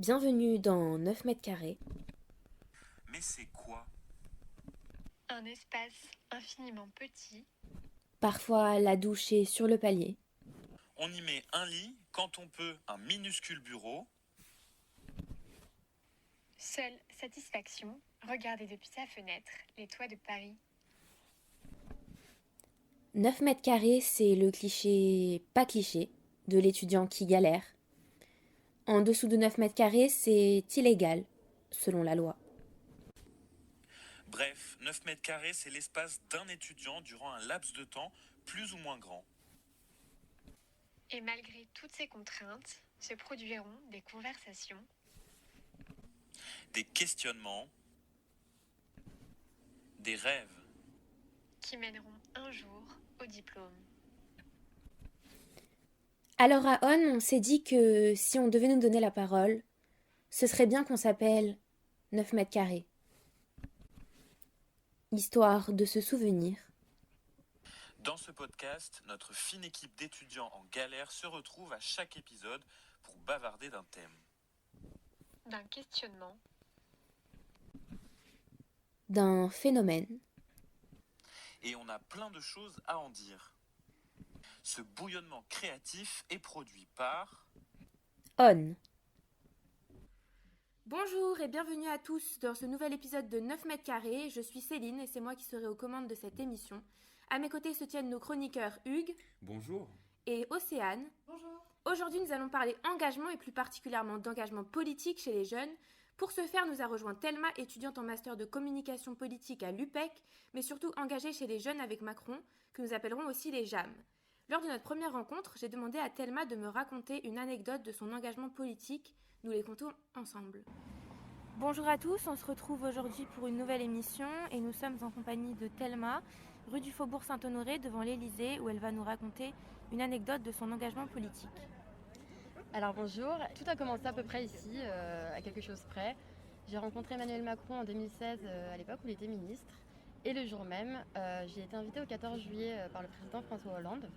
Bienvenue dans 9 mètres carrés. Mais c'est quoi? Un espace infiniment petit, Parfois la douche est sur le palier. On y met un lit, quand on peut un minuscule bureau. seule satisfaction, regarder depuis sa fenêtre les toits de Paris. 9 mètres carrés, c'est le cliché, pas cliché, de l'étudiant qui galère. En dessous de 9 mètres carrés, c'est illégal, selon la loi. Bref, 9 mètres carrés, c'est l'espace d'un étudiant durant un laps de temps plus ou moins grand. Et malgré toutes ces contraintes, se produiront des conversations, Des questionnements, des rêves. qui mèneront un jour au diplôme. Alors à On, on s'est dit que si on devait nous donner la parole, ce serait bien qu'on s'appelle 9 mètres carrés. Histoire de se souvenir. Dans ce podcast, notre fine équipe d'étudiants en galère se retrouve à chaque épisode pour bavarder d'un thème. D'un questionnement, D'un phénomène. Et on a plein de choses à en dire. Ce bouillonnement créatif est produit par... On. Bonjour et bienvenue à tous dans ce nouvel épisode de 9 mètres carrés. Je suis Céline et c'est moi qui serai aux commandes de cette émission. À mes côtés se tiennent nos chroniqueurs Hugues. Bonjour. Et Océane. Bonjour. Aujourd'hui, nous allons parler engagement et plus particulièrement d'engagement politique chez les jeunes. Pour ce faire, nous a rejoint Thelma, étudiante en master de communication politique à l'UPEC, mais surtout engagée chez les jeunes avec Macron, que nous appellerons aussi les JAM. Lors de notre première rencontre, j'ai demandé à Thelma de me raconter une anecdote de son engagement politique. Nous les comptons ensemble. Bonjour à tous, on se retrouve aujourd'hui pour une nouvelle émission et nous sommes en compagnie de Thelma, rue du Faubourg Saint-Honoré devant l'Élysée, où elle va nous raconter une anecdote de son engagement politique. Alors bonjour, tout a commencé à peu près ici, à quelque chose près. J'ai rencontré Emmanuel Macron en 2016, à l'époque où il était ministre. Et le jour même, j'ai été invitée au 14 juillet par le président François Hollande.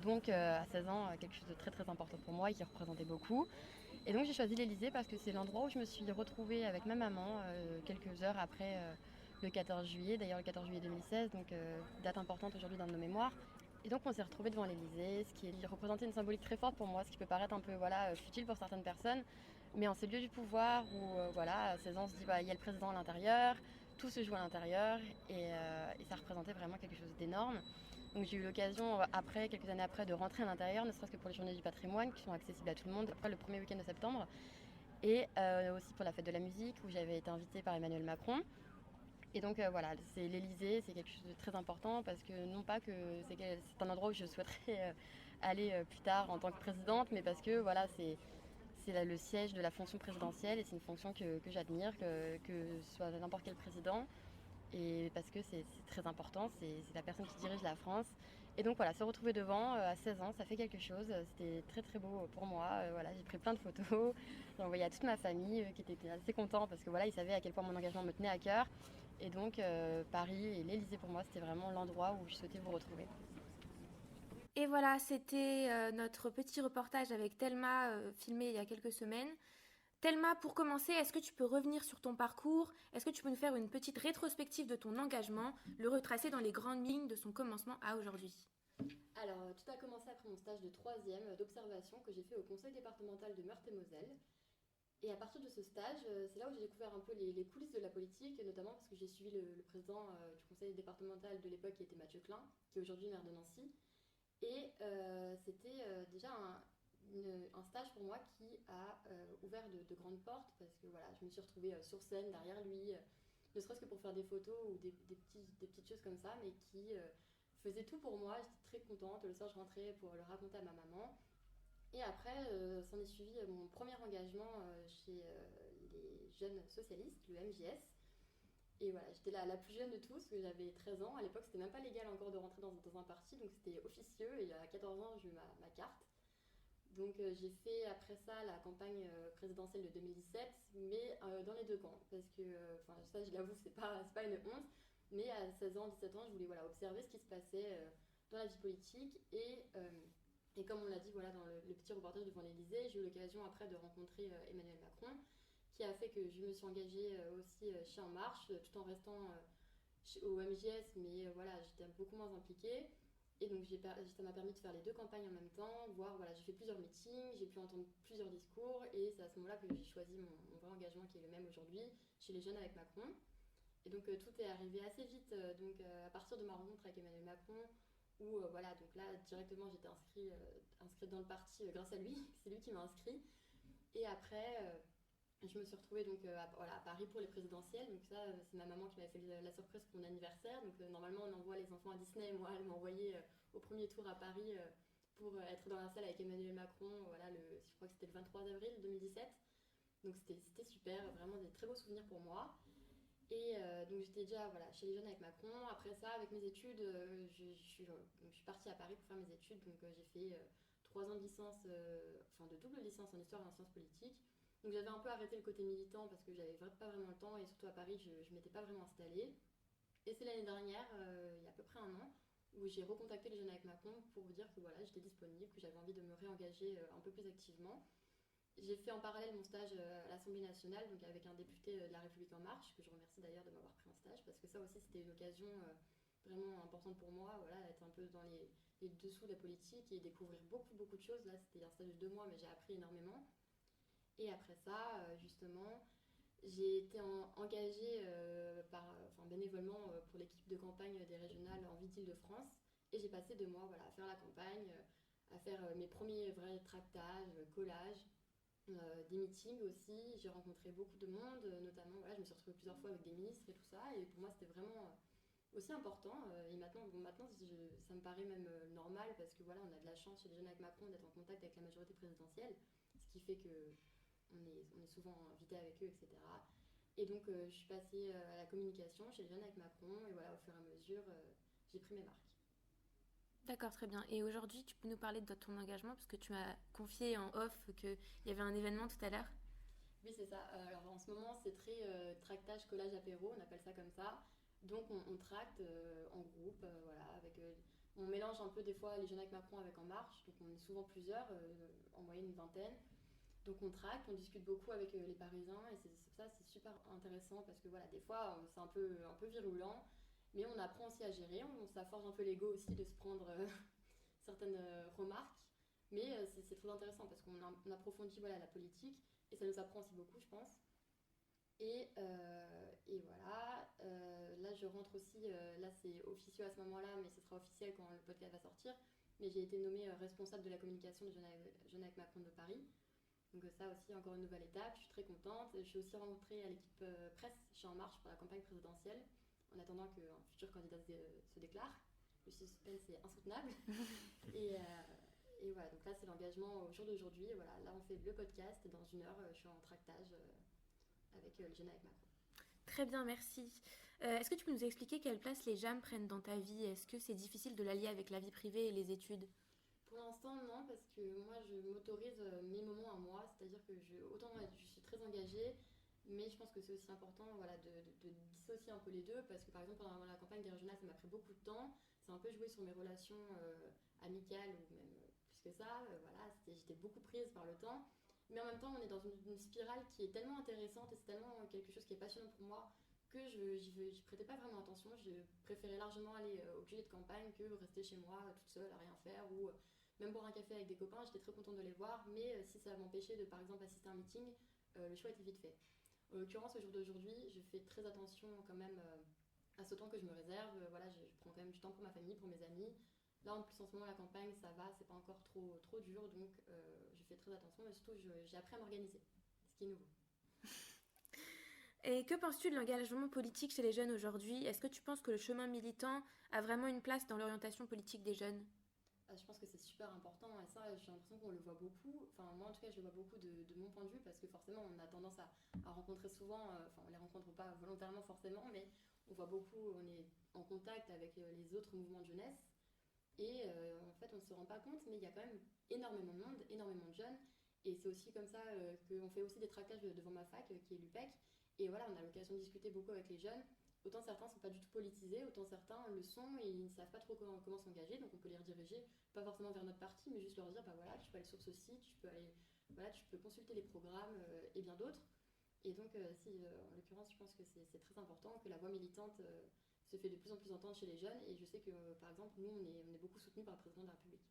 Donc à 16 ans, quelque chose de très très important pour moi et qui représentait beaucoup. Et donc j'ai choisi l'Élysée parce que c'est l'endroit où je me suis retrouvée avec ma maman quelques heures après le 14 juillet. D'ailleurs le 14 juillet 2016, donc date importante aujourd'hui dans nos mémoires. Et donc on s'est retrouvés devant l'Élysée, ce qui représentait une symbolique très forte pour moi, ce qui peut paraître un peu futile pour certaines personnes. Mais en ces lieux du pouvoir où à 16 ans on se dit il y a le président à l'intérieur, tout se joue à l'intérieur et ça représentait vraiment quelque chose d'énorme. Donc j'ai eu l'occasion, quelques années après, de rentrer à l'intérieur, ne serait-ce que pour les journées du patrimoine qui sont accessibles à tout le monde, après le premier week-end de septembre. Et aussi pour la fête de la musique où j'avais été invitée par Emmanuel Macron. Et donc c'est l'Élysée, c'est quelque chose de très important parce que non pas que c'est un endroit où je souhaiterais aller plus tard en tant que présidente, mais parce que c'est le siège de la fonction présidentielle et c'est une fonction que j'admire, que ce soit n'importe quel président. Et parce que c'est très important, c'est la personne qui dirige la France. Et donc se retrouver devant à 16 ans, ça fait quelque chose. C'était très très beau pour moi. J'ai pris plein de photos. J'ai envoyé à toute ma famille qui était assez content parce que ils savaient à quel point mon engagement me tenait à cœur. Et donc Paris et l'Élysée pour moi, c'était vraiment l'endroit où je souhaitais vous retrouver. Et voilà, c'était notre petit reportage avec Thelma, filmé il y a quelques semaines. Thelma, pour commencer, est-ce que tu peux revenir sur ton parcours? Est-ce que tu peux nous faire une petite rétrospective de ton engagement, le retracer dans les grandes lignes de son commencement à aujourd'hui? Alors, tout a commencé après mon stage de 3e d'observation que j'ai fait au conseil départemental de Meurthe-et-Moselle. Et à partir de ce stage, c'est là où j'ai découvert un peu les coulisses de la politique, notamment parce que j'ai suivi le président du conseil départemental de l'époque qui était Mathieu Klein, qui est aujourd'hui maire de Nancy. Et c'était déjà un stage pour moi qui a ouvert de grandes portes parce que je me suis retrouvée sur scène derrière lui, ne serait-ce que pour faire des photos ou des petites choses comme ça, mais qui faisait tout pour moi. J'étais très contente. Le soir, je rentrais pour le raconter à ma maman. Et après, s'en est suivi mon premier engagement chez les jeunes socialistes, le MJS. Et j'étais la plus jeune de tous, parce que j'avais 13 ans. À l'époque, c'était même pas légal encore de rentrer dans un parti, donc c'était officieux. Et à 14 ans, j'ai eu ma carte. Donc j'ai fait après ça la campagne présidentielle de 2017, mais dans les deux camps. Parce que, ça je l'avoue, c'est pas une honte. Mais à 16 ans, 17 ans, je voulais observer ce qui se passait dans la vie politique et Et comme on l'a dit voilà, dans le petit reportage devant l'Élysée, j'ai eu l'occasion après de rencontrer Emmanuel Macron, qui a fait que je me suis engagée aussi chez En Marche, tout en restant au MJS, mais voilà, j'étais beaucoup moins impliquée. Et donc ça m'a permis de faire les deux campagnes en même temps, voir, voilà, j'ai fait plusieurs meetings, j'ai pu entendre plusieurs discours, et c'est à ce moment-là que j'ai choisi mon vrai engagement qui est le même aujourd'hui, chez les jeunes avec Macron. Et donc tout est arrivé assez vite, à partir de ma rencontre avec Emmanuel Macron, où voilà, donc là directement j'étais inscrite dans le parti grâce à lui, c'est lui qui m'a inscrit. Et après, je me suis retrouvée voilà, à Paris pour les présidentielles. Donc ça, c'est ma maman qui m'avait fait la surprise pour mon anniversaire. Donc normalement, on envoie les enfants à Disney. Moi, elle m'a envoyé au premier tour à Paris pour être dans la salle avec Emmanuel Macron. Voilà, je crois que c'était le 23 avril 2017. Donc c'était super, vraiment des très beaux souvenirs pour moi. Et donc j'étais déjà voilà, chez les jeunes avec Macron. Après ça, avec mes études, je suis partie à Paris pour faire mes études. Donc j'ai fait 3 ans de licence, de double licence en histoire et en sciences politiques. Donc j'avais un peu arrêté le côté militant parce que j'avais pas vraiment le temps et surtout à Paris, je ne m'étais pas vraiment installée. Et c'est l'année dernière, il y a à peu près un an, où j'ai recontacté les jeunes avec Macron pour vous dire que voilà, j'étais disponible, que j'avais envie de me réengager un peu plus activement. J'ai fait en parallèle mon stage à l'Assemblée nationale, donc avec un député de La République En Marche, que je remercie d'ailleurs de m'avoir pris en stage, parce que ça aussi c'était une occasion vraiment importante pour moi, voilà, d'être un peu dans les dessous de la politique et découvrir beaucoup de choses. Là c'était un stage de 2 mois, mais j'ai appris énormément. Et après ça, justement, j'ai été engagée bénévolement pour l'équipe de campagne des régionales en ville d'Île-de-France. Et j'ai passé 2 mois voilà, à faire la campagne, à faire mes premiers vrais tractages, collages, des meetings aussi. J'ai rencontré beaucoup de monde, notamment voilà, je me suis retrouvée plusieurs fois avec des ministres et tout ça. Et pour moi, c'était vraiment aussi important. Et maintenant ça me paraît même normal parce que voilà, on a de la chance chez les jeunes avec Macron d'être en contact avec la majorité présidentielle, ce qui fait que on est souvent invité avec eux, etc. Et donc, je suis passée à la communication chez les jeunes avec Macron, et voilà, au fur et à mesure, j'ai pris mes marques. D'accord, très bien. Et aujourd'hui, tu peux nous parler de ton engagement, parce que tu m'as confié en off qu'il y avait un événement tout à l'heure. Oui, c'est ça. Alors, en ce moment, c'est très tractage, collage, apéro, on appelle ça comme ça. Donc, on tracte en groupe, voilà, on mélange un peu des fois les jeunes avec Macron avec En Marche, donc on est souvent plusieurs, en moyenne une vingtaine. Donc on tracte, on discute beaucoup avec les Parisiens et c'est super intéressant parce que voilà, des fois c'est un peu virulent, mais on apprend aussi à gérer, ça forge un peu l'ego aussi de se prendre certaines remarques, mais c'est très intéressant parce qu'on approfondit voilà, la politique et ça nous apprend aussi beaucoup je pense. Et voilà, là je rentre aussi, là c'est officieux à ce moment-là, mais ce sera officiel quand le podcast va sortir, mais j'ai été nommée responsable de la communication des Jeunes avec Macron de Paris. Donc ça aussi, encore une nouvelle étape, je suis très contente. Je suis aussi rentrée à l'équipe presse chez En Marche pour la campagne présidentielle, en attendant qu'un futur candidat se déclare. Le suspense est insoutenable. et voilà, donc là c'est l'engagement au jour d'aujourd'hui. Et voilà, là on fait le podcast et dans 1 heure je suis en tractage avec les jeunes avec Macron. Très bien, merci. Est-ce que tu peux nous expliquer quelle place les JAM prennent dans ta vie ? Est-ce que c'est difficile de l'allier avec la vie privée et les études ? Pour l'instant, non, parce que moi, je m'autorise mes moments à moi, c'est-à-dire que autant je suis très engagée, mais je pense que c'est aussi important voilà, de dissocier un peu les deux, parce que par exemple, pendant la campagne des régionales, ça m'a pris beaucoup de temps, ça a un peu joué sur mes relations amicales, ou même plus que ça, voilà, j'étais beaucoup prise par le temps, mais en même temps, on est dans une spirale qui est tellement intéressante, et c'est tellement quelque chose qui est passionnant pour moi, que j'y prêtais pas vraiment attention, je préférais largement aller au QG de campagne que rester chez moi toute seule à rien faire, ou même boire un café avec des copains, j'étais très contente de les voir, mais si ça m'empêchait de par exemple assister à un meeting, le choix était vite fait. En l'occurrence, au jour d'aujourd'hui, je fais très attention quand même à ce temps que je me réserve. Voilà, je prends quand même du temps pour ma famille, pour mes amis. Là, en plus, en ce moment, la campagne, ça va, c'est pas encore trop dur, donc je fais très attention, et surtout, j'ai appris à m'organiser, ce qui est nouveau. Et que penses-tu de l'engagement politique chez les jeunes aujourd'hui ? Est-ce que tu penses que le chemin militant a vraiment une place dans l'orientation politique des jeunes ? Je pense que c'est super important et ça j'ai l'impression qu'on le voit beaucoup, enfin moi en tout cas je le vois beaucoup de mon point de vue parce que forcément on a tendance à rencontrer souvent, on les rencontre pas volontairement forcément, mais on voit beaucoup, on est en contact avec les autres mouvements de jeunesse et en fait on ne se rend pas compte mais il y a quand même énormément de monde, énormément de jeunes et c'est aussi comme ça qu'on fait aussi des tractages devant ma fac qui est l'UPEC et voilà on a l'occasion de discuter beaucoup avec les jeunes autant certains ne sont pas du tout politisés, autant certains le sont et ils ne savent pas trop comment s'engager, donc on peut les rediriger, pas forcément vers notre parti, mais juste leur dire, bah voilà, tu peux aller sur ce site, tu peux consulter les programmes et bien d'autres. Et donc, en l'occurrence, je pense que c'est très important que la voix militante se fait de plus en plus entendre chez les jeunes. Et je sais que, par exemple, nous, on est beaucoup soutenus par le président de la République.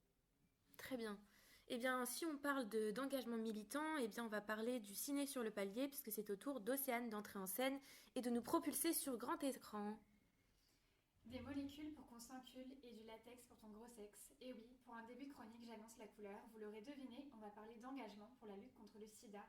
Très bien. Eh bien, si on parle d'engagement militant, eh bien, on va parler du ciné sur le palier, puisque c'est au tour d'Océane d'entrer en scène et de nous propulser sur grand écran. Des molécules pour qu'on s'encule et du latex pour ton gros sexe. Et oui, pour un début de chronique, j'annonce la couleur. Vous l'aurez deviné, on va parler d'engagement pour la lutte contre le sida.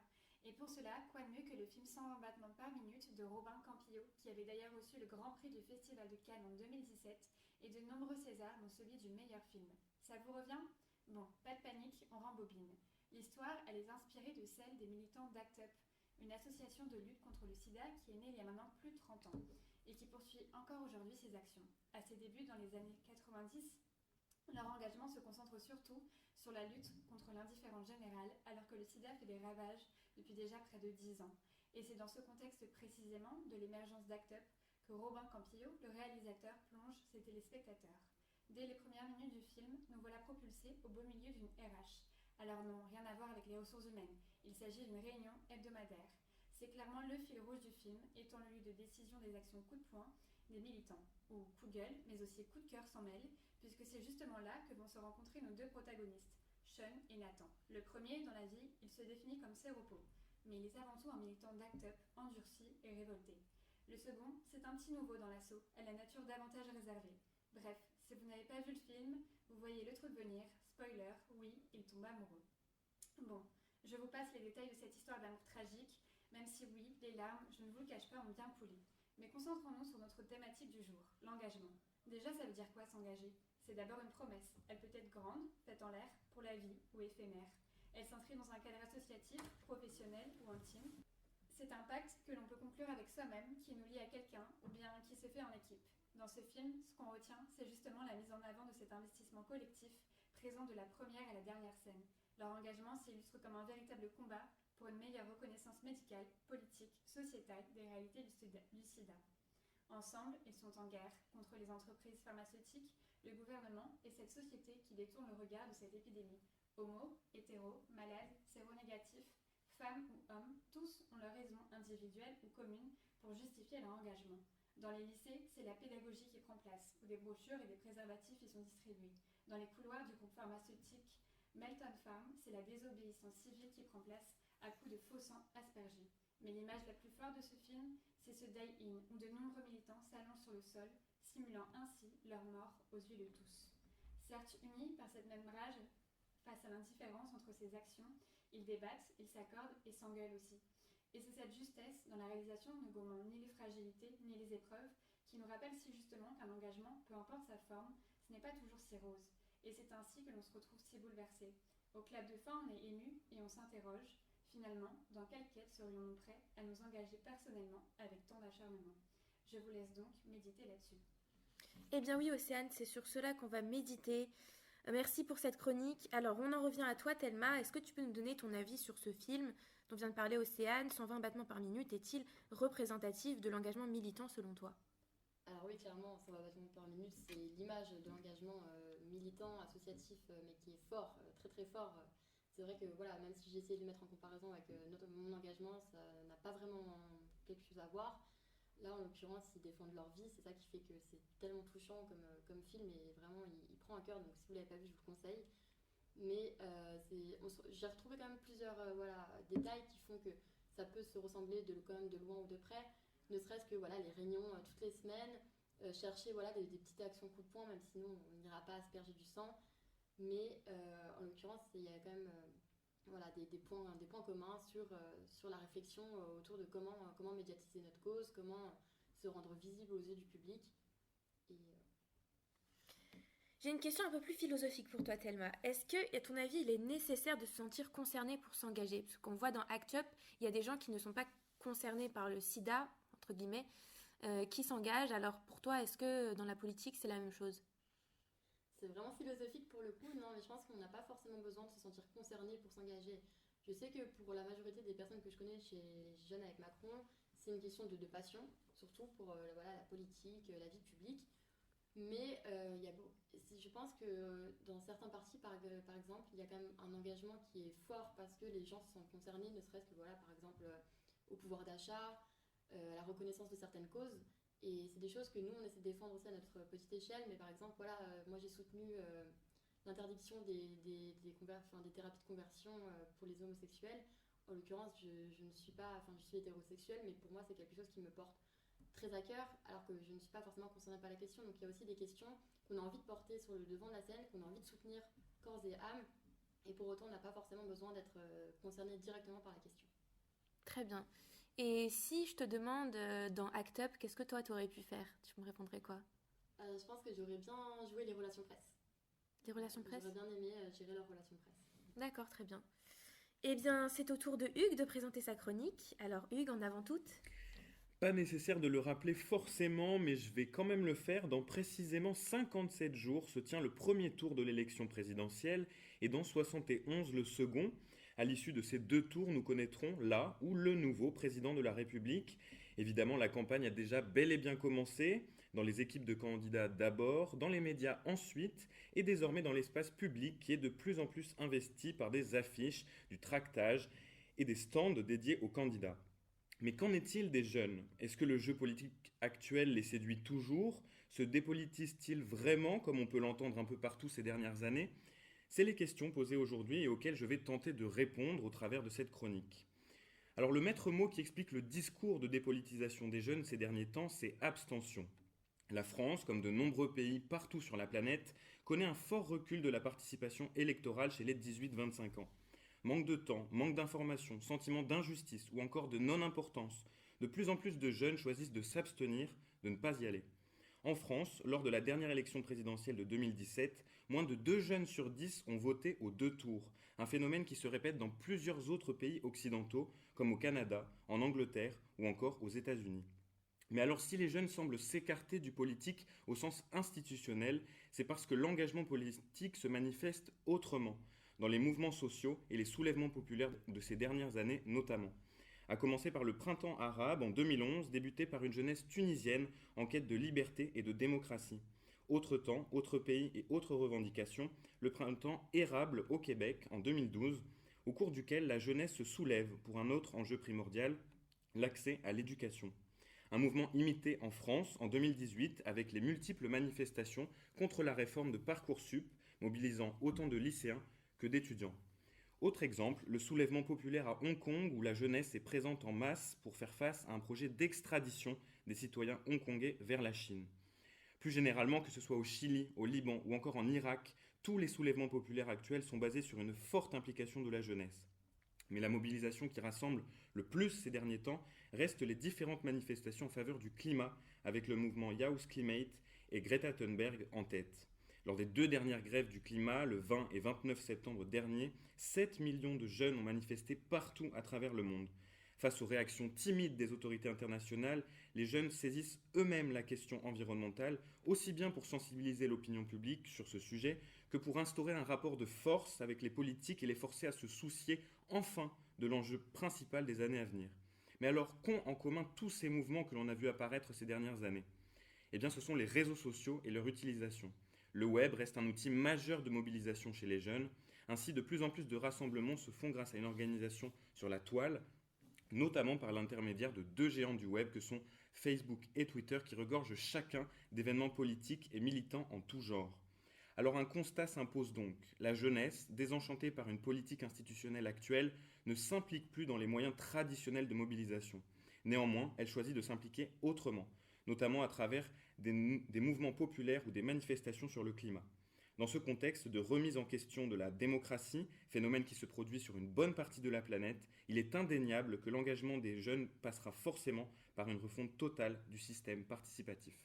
Et pour cela, quoi de mieux que le film 120 battements par minute de Robin Campillo, qui avait d'ailleurs reçu le Grand Prix du Festival de Cannes en 2017, et de nombreux Césars, dont celui du meilleur film. Ça vous revient ? Bon, pas de panique, on rembobine. L'histoire, elle est inspirée de celle des militants d'ACT UP, une association de lutte contre le sida qui est née il y a maintenant plus de 30 ans et qui poursuit encore aujourd'hui ses actions. À ses débuts dans les années 90, leur engagement se concentre surtout sur la lutte contre l'indifférence générale, alors que le sida fait des ravages depuis déjà près de 10 ans. Et c'est dans ce contexte précisément de l'émergence d'ACT UP que Robin Campillo, le réalisateur, plonge ses téléspectateurs. Dès les premières minutes du film, nous voilà propulsés au beau milieu d'une RH. Alors non, rien à voir avec les ressources humaines, il s'agit d'une réunion hebdomadaire. C'est clairement le fil rouge du film, étant le lieu de décision des actions coup de poing des militants, ou coup de gueule, mais aussi coup de cœur s'en mêle, puisque c'est justement là que vont se rencontrer nos deux protagonistes, Sean et Nathan. Le premier, dans la vie, il se définit comme séropo, mais il est avant tout un militant d'ACT UP, endurci et révolté. Le second, c'est un petit nouveau dans l'assaut, à la nature davantage réservée. Bref, si vous n'avez pas vu le film, vous voyez le truc venir, spoiler, oui, il tombe amoureux. Bon, je vous passe les détails de cette histoire d'amour tragique, même si oui, les larmes, je ne vous le cache pas, ont bien coulé. Mais concentrons-nous sur notre thématique du jour, l'engagement. Déjà, ça veut dire quoi s'engager ? C'est d'abord une promesse. Elle peut être grande, faite en l'air, pour la vie ou éphémère. Elle s'inscrit dans un cadre associatif, professionnel ou intime. C'est un pacte que l'on peut conclure avec soi-même, qui nous lie à quelqu'un, ou bien qui se fait en équipe. Dans ce film, ce qu'on retient, c'est justement la mise en avant de cet investissement collectif, présent de la première à la dernière scène. Leur engagement s'illustre comme un véritable combat pour une meilleure reconnaissance médicale, politique, sociétale des réalités du sida. Ensemble, ils sont en guerre contre les entreprises pharmaceutiques, le gouvernement et cette société qui détourne le regard de cette épidémie. Homo, hétéros, malades, séronégatifs, femmes ou hommes, tous ont leurs raisons individuelles ou communes pour justifier leur engagement. Dans les lycées, c'est la pédagogie qui prend place, où des brochures et des préservatifs y sont distribués. Dans les couloirs du groupe pharmaceutique Melton Farm, c'est la désobéissance civile qui prend place à coups de faux sang aspergé. Mais l'image la plus forte de ce film, c'est ce die-in, où de nombreux militants s'allongent sur le sol, simulant ainsi leur mort aux yeux de tous. Certes unis par cette même rage face à l'indifférence entre ces actions, ils débattent, ils s'accordent et s'engueulent aussi. Et c'est cette justesse dans la réalisation ne gommant ni les fragilités ni les épreuves qui nous rappelle si justement qu'un engagement, peu importe sa forme, ce n'est pas toujours si rose. Et c'est ainsi que l'on se retrouve si bouleversé. Au clap de fin, on est ému et on s'interroge. Finalement, dans quelle quête serions-nous prêts à nous engager personnellement avec tant d'acharnement ? Je vous laisse donc méditer là-dessus. Eh bien oui, Océane, c'est sur cela qu'on va méditer. Merci pour cette chronique. Alors, on en revient à toi, Thelma. Est-ce que tu peux nous donner ton avis sur ce film dont vient de parler Océane, 120 battements par minute, est-il représentatif de l'engagement militant selon toi ? Alors oui, clairement, 120 battements par minute, c'est l'image de l'engagement militant, associatif, mais qui est fort, très très fort. C'est vrai que voilà, même si j'ai essayé de le mettre en comparaison avec mon engagement, ça n'a pas vraiment quelque chose à voir. Là, en l'occurrence, ils défendent leur vie, c'est ça qui fait que c'est tellement touchant comme film, et vraiment, il prend à cœur, donc si vous ne l'avez pas vu, je vous le conseille. Mais j'ai retrouvé quand même plusieurs détails qui font que ça peut se ressembler quand même de loin ou de près, ne serait-ce que les réunions toutes les semaines, chercher des petites actions coup de poing, même si nous, on n'ira pas asperger du sang. Mais en l'occurrence, il y a quand même des points communs sur la réflexion autour de comment médiatiser notre cause, comment se rendre visible aux yeux du public. J'ai une question un peu plus philosophique pour toi, Thelma. Est-ce que, à ton avis, il est nécessaire de se sentir concerné pour s'engager ? Parce qu'on voit dans ACT UP, il y a des gens qui ne sont pas concernés par le sida, entre guillemets, qui s'engagent. Alors pour toi, est-ce que dans la politique, c'est la même chose ? C'est vraiment philosophique pour le coup, non, mais je pense qu'on n'a pas forcément besoin de se sentir concerné pour s'engager. Je sais que pour la majorité des personnes que je connais chez les jeunes avec Macron, c'est une question de passion, surtout pour la politique, la vie publique. Mais je pense que dans certains partis, par exemple, il y a quand même un engagement qui est fort parce que les gens se sentent concernés, ne serait-ce que par exemple au pouvoir d'achat, à la reconnaissance de certaines causes. Et c'est des choses que nous, on essaie de défendre aussi à notre petite échelle. Mais par exemple, moi j'ai soutenu l'interdiction des thérapies de conversion pour les homosexuels. En l'occurrence, je ne suis pas, je suis hétérosexuelle, mais pour moi c'est quelque chose qui me porte très à cœur, alors que je ne suis pas forcément concernée par la question. Donc il y a aussi des questions qu'on a envie de porter sur le devant de la scène, qu'on a envie de soutenir corps et âme, et pour autant on n'a pas forcément besoin d'être concerné directement par la question. Très bien. Et si je te demande dans Act Up, qu'est-ce que toi tu aurais pu faire? Tu me répondrais quoi? Je pense que j'aurais bien joué les relations presse. Les relations presse? J'aurais bien aimé gérer leurs relations presse. D'accord, très bien. Eh bien, c'est au tour de Hugues de présenter sa chronique. Alors Hugues, en avant toute. Pas nécessaire de le rappeler forcément, mais je vais quand même le faire. Dans précisément 57 jours se tient le premier tour de l'élection présidentielle et dans 71 le second. À l'issue de ces 2 tours, nous connaîtrons la ou le nouveau président de la République. Évidemment, la campagne a déjà bel et bien commencé, dans les équipes de candidats d'abord, dans les médias ensuite, et désormais dans l'espace public qui est de plus en plus investi par des affiches, du tractage et des stands dédiés aux candidats. Mais qu'en est-il des jeunes? Est-ce que le jeu politique actuel les séduit toujours? Se dépolitise-t-il vraiment, comme on peut l'entendre un peu partout ces dernières années? C'est les questions posées aujourd'hui et auxquelles je vais tenter de répondre au travers de cette chronique. Alors le maître mot qui explique le discours de dépolitisation des jeunes ces derniers temps, c'est abstention. La France, comme de nombreux pays partout sur la planète, connaît un fort recul de la participation électorale chez les 18-25 ans. Manque de temps, manque d'informations, sentiment d'injustice ou encore de non-importance. De plus en plus de jeunes choisissent de s'abstenir, de ne pas y aller. En France, lors de la dernière élection présidentielle de 2017, moins de 2 jeunes sur 10 ont voté aux 2 tours, un phénomène qui se répète dans plusieurs autres pays occidentaux, comme au Canada, en Angleterre ou encore aux États-Unis. Mais alors si les jeunes semblent s'écarter du politique au sens institutionnel, c'est parce que l'engagement politique se manifeste autrement, dans les mouvements sociaux et les soulèvements populaires de ces dernières années notamment. À commencer par le printemps arabe en 2011, débuté par une jeunesse tunisienne en quête de liberté et de démocratie. Autre temps, autre pays et autres revendications, le printemps érable au Québec en 2012, au cours duquel la jeunesse se soulève pour un autre enjeu primordial, l'accès à l'éducation. Un mouvement imité en France en 2018 avec les multiples manifestations contre la réforme de Parcoursup, mobilisant autant de lycéens que d'étudiants. Autre exemple, le soulèvement populaire à Hong Kong où la jeunesse est présente en masse pour faire face à un projet d'extradition des citoyens hongkongais vers la Chine. Plus généralement, que ce soit au Chili, au Liban ou encore en Irak, tous les soulèvements populaires actuels sont basés sur une forte implication de la jeunesse. Mais la mobilisation qui rassemble le plus ces derniers temps reste les différentes manifestations en faveur du climat avec le mouvement Youth Climate et Greta Thunberg en tête. Lors des 2 dernières grèves du climat, le 20 et 29 septembre dernier, 7 millions de jeunes ont manifesté partout à travers le monde. Face aux réactions timides des autorités internationales, les jeunes saisissent eux-mêmes la question environnementale, aussi bien pour sensibiliser l'opinion publique sur ce sujet que pour instaurer un rapport de force avec les politiques et les forcer à se soucier enfin de l'enjeu principal des années à venir. Mais alors, qu'ont en commun tous ces mouvements que l'on a vu apparaître ces dernières années? Eh bien, ce sont les réseaux sociaux et leur utilisation. Le web reste un outil majeur de mobilisation chez les jeunes. Ainsi, de plus en plus de rassemblements se font grâce à une organisation sur la toile, notamment par l'intermédiaire de 2 géants du web que sont Facebook et Twitter qui regorgent chacun d'événements politiques et militants en tout genre. Alors un constat s'impose donc. La jeunesse, désenchantée par une politique institutionnelle actuelle, ne s'implique plus dans les moyens traditionnels de mobilisation. Néanmoins, elle choisit de s'impliquer autrement, notamment à travers des mouvements populaires ou des manifestations sur le climat. Dans ce contexte de remise en question de la démocratie, phénomène qui se produit sur une bonne partie de la planète, il est indéniable que l'engagement des jeunes passera forcément par une refonte totale du système participatif.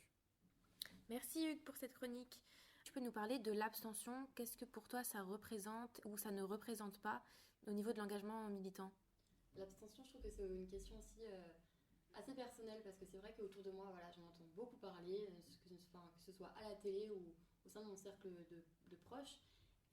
Merci Hugues pour cette chronique. Tu peux nous parler de l'abstention? Qu'est-ce que pour toi ça représente ou ça ne représente pas au niveau de l'engagement militant? L'abstention, je trouve que c'est une question aussi assez personnelle parce que c'est vrai qu'autour de moi, j'en entends beaucoup parler, que ce soit à la télé ou au sein de mon cercle de proches.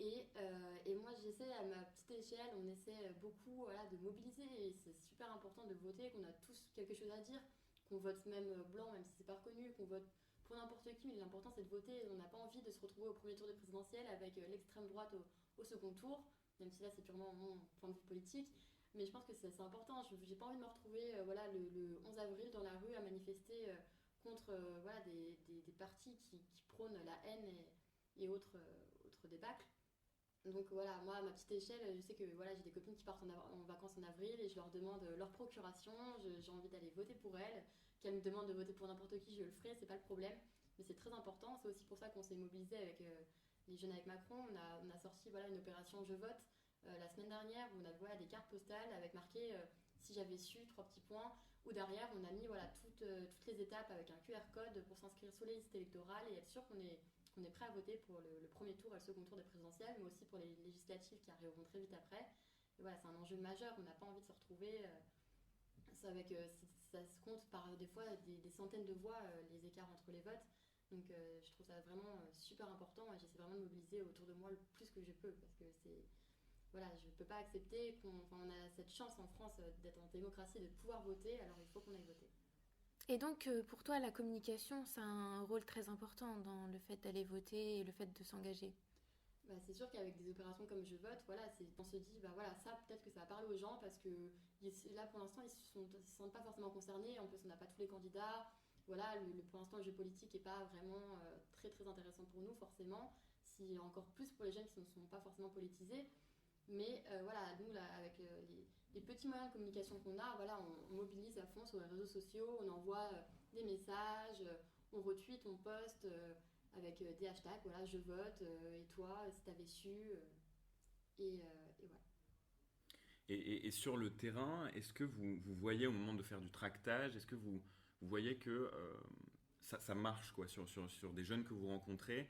Et moi, j'essaie à ma petite échelle, on essaie beaucoup voilà, de mobiliser. Et c'est super important de voter, qu'on a tous quelque chose à dire, qu'on vote même blanc, même si c'est pas reconnu, qu'on vote pour n'importe qui. Mais l'important, c'est de voter. On n'a pas envie de se retrouver au premier tour des présidentielles avec l'extrême droite au second tour, même si là, c'est purement mon point de vue politique. Mais je pense que c'est important. J'ai pas envie de me retrouver voilà, le 11 avril dans la rue à manifester contre voilà, des partis qui prônent la haine et autres débâcles. Donc voilà, moi à ma petite échelle, je sais que voilà, j'ai des copines qui partent en vacances en avril et je leur demande leur procuration, j'ai envie d'aller voter pour elles, qu'elles me demandent de voter pour n'importe qui, je le ferai, c'est pas le problème. Mais c'est très important, c'est aussi pour ça qu'on s'est mobilisé avec les jeunes avec Macron. On a sorti voilà, une opération Je vote la semaine dernière où on a voilà, des cartes postales avec marqué si j'avais su, 3 petits points, où derrière on a mis voilà, toutes les étapes avec un QR code pour s'inscrire sur les listes électorales et être sûr qu'on est prêt à voter pour le premier tour et le second tour des présidentielles, mais aussi pour les législatives qui arriveront très vite après. Et voilà, c'est un enjeu majeur, on n'a pas envie de se retrouver ça se compte par des fois des centaines de voix, les écarts entre les votes. Donc je trouve ça vraiment super important et j'essaie vraiment de mobiliser autour de moi le plus que je peux parce que c'est... Voilà, je ne peux pas accepter on a cette chance en France d'être en démocratie, de pouvoir voter, alors il faut qu'on aille voter. Et donc, pour toi, la communication, ça a un rôle très important dans le fait d'aller voter et le fait de s'engager. Bah, c'est sûr qu'avec des opérations comme Je vote, voilà, on se dit, bah voilà, ça peut-être que ça va parler aux gens parce que là pour l'instant ils ne se sentent pas forcément concernés. En plus, on n'a pas tous les candidats. Voilà, pour l'instant, le jeu politique n'est pas vraiment très très intéressant pour nous, forcément. Si, encore plus pour les jeunes qui ne sont pas forcément politisés. Mais voilà, nous, là, avec les petits moyens de communication qu'on a, voilà, on mobilise à fond sur les réseaux sociaux, on envoie des messages, on retweet, on poste avec des hashtags, voilà, je vote, et toi, si t'avais su, et voilà. Et sur le terrain, est-ce que vous voyez au moment de faire du tractage, est-ce que vous voyez que ça marche quoi, sur des jeunes que vous rencontrez,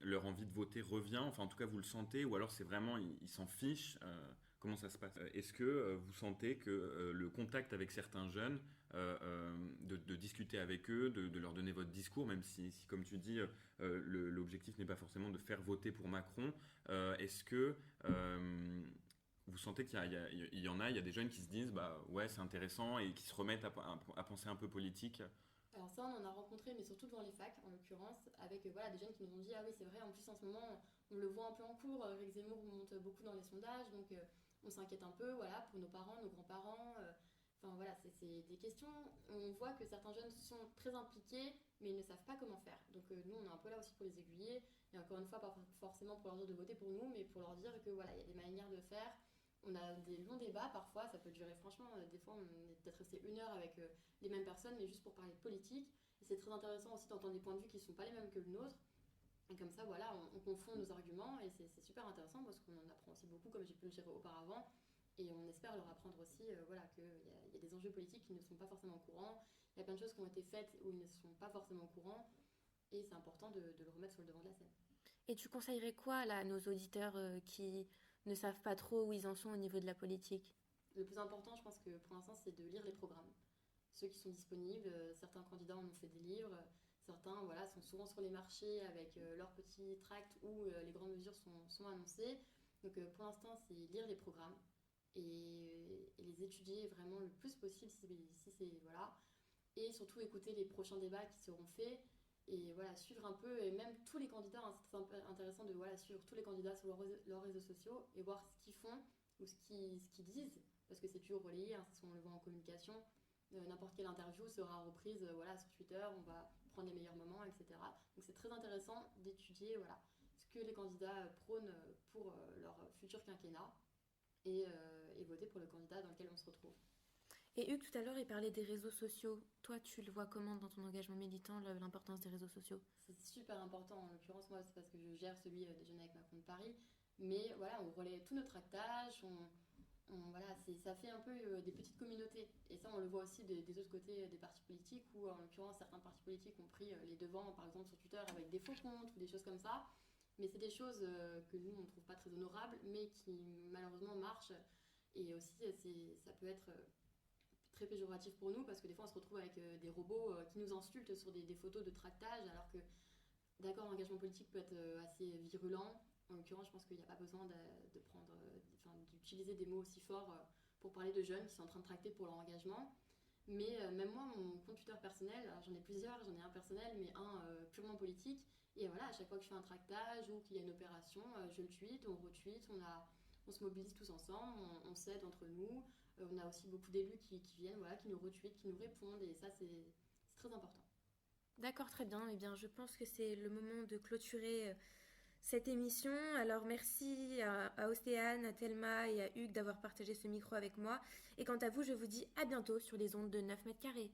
leur envie de voter revient, enfin en tout cas vous le sentez, ou alors c'est vraiment, ils s'en fichent, comment ça se passe? Est-ce que vous sentez que le contact avec certains jeunes, de discuter avec eux, de leur donner votre discours, même si comme tu dis, l'objectif n'est pas forcément de faire voter pour Macron, est-ce que vous sentez qu'il y en a, il y a des jeunes qui se disent bah ouais c'est intéressant et qui se remettent à penser un peu politique? Alors ça, on en a rencontré, mais surtout devant les facs, en l'occurrence, avec voilà, des jeunes qui nous ont dit « Ah oui, c'est vrai, en plus en ce moment, on le voit un peu en cours, Éric Zemmour monte beaucoup dans les sondages, donc on s'inquiète un peu, voilà, pour nos parents, nos grands-parents. Enfin voilà, c'est des questions. On voit que certains jeunes sont très impliqués, mais ils ne savent pas comment faire. Donc nous, on est un peu là aussi pour les aiguiller. Et encore une fois, pas forcément pour leur dire de voter pour nous, mais pour leur dire que voilà, il y a des manières de faire. On a des longs débats parfois, ça peut durer franchement, des fois on est peut-être resté 1 heure avec les mêmes personnes, mais juste pour parler de politique. Et c'est très intéressant aussi d'entendre des points de vue qui ne sont pas les mêmes que le nôtre. Et comme ça, voilà, on confond nos arguments et c'est super intéressant parce qu'on en apprend aussi beaucoup, comme j'ai pu le dire auparavant. Et on espère leur apprendre aussi voilà, qu'il y a des enjeux politiques qui ne sont pas forcément au courant. Il y a plein de choses qui ont été faites où ils ne sont pas forcément au courant. Et c'est important de le remettre sur le devant de la scène. Et tu conseillerais quoi là, à nos auditeurs qui ne savent pas trop où ils en sont au niveau de la politique? Le plus important, je pense que pour l'instant, c'est de lire les programmes. Ceux qui sont disponibles, certains candidats en ont fait des livres, certains voilà, sont souvent sur les marchés avec leurs petits tracts où les grandes mesures sont annoncées. Donc pour l'instant, c'est lire les programmes et les étudier vraiment le plus possible si c'est voilà. Et surtout écouter les prochains débats qui seront faits et voilà, suivre un peu, et même tous les candidats, hein, c'est très intéressant de voilà, suivre tous les candidats sur leurs réseaux sociaux et voir ce qu'ils font ou ce qu'ils disent, parce que c'est toujours relayé, hein, on le voit en communication. N'importe quelle interview sera reprise voilà, sur Twitter, on va prendre les meilleurs moments, etc. Donc c'est très intéressant d'étudier voilà, ce que les candidats prônent pour leur futur quinquennat et voter pour le candidat dans lequel on se retrouve. Et Hugues, tout à l'heure, il parlait des réseaux sociaux. Toi, tu le vois comment dans ton engagement militant, l'importance des réseaux sociaux? C'est super important. En l'occurrence, moi, c'est parce que je gère celui des Jeunes avec Macron de Paris. Mais voilà, on relaie tout notre tractages, voilà, ça fait un peu des petites communautés. Et ça, on le voit aussi des autres côtés des partis politiques, où en l'occurrence, certains partis politiques ont pris les devants, par exemple sur Twitter, avec des faux comptes ou des choses comme ça. Mais c'est des choses que nous, on ne trouve pas très honorables, mais qui malheureusement marchent. Et aussi, ça peut être très péjoratif pour nous, parce que des fois, on se retrouve avec des robots qui nous insultent sur des photos de tractage, alors que, d'accord, l'engagement politique peut être assez virulent, En l'occurrence, je pense qu'il n'y a pas besoin d'utiliser des mots aussi forts pour parler de jeunes qui sont en train de tracter pour leur engagement. Mais même moi, mon compte Twitter personnel, alors j'en ai plusieurs, j'en ai un personnel, mais un purement politique. Et voilà, à chaque fois que je fais un tractage ou qu'il y a une opération, je le tweet, on retweet, on se mobilise tous ensemble, on s'aide entre nous. On a aussi beaucoup d'élus qui viennent, voilà, qui nous retweetent, qui nous répondent, et ça, c'est très important. D'accord, très bien. Eh bien, je pense que c'est le moment de clôturer cette émission. Alors, merci à Océane, à Thelma et à Hugues d'avoir partagé ce micro avec moi. Et quant à vous, je vous dis à bientôt sur les ondes de 9 mètres carrés.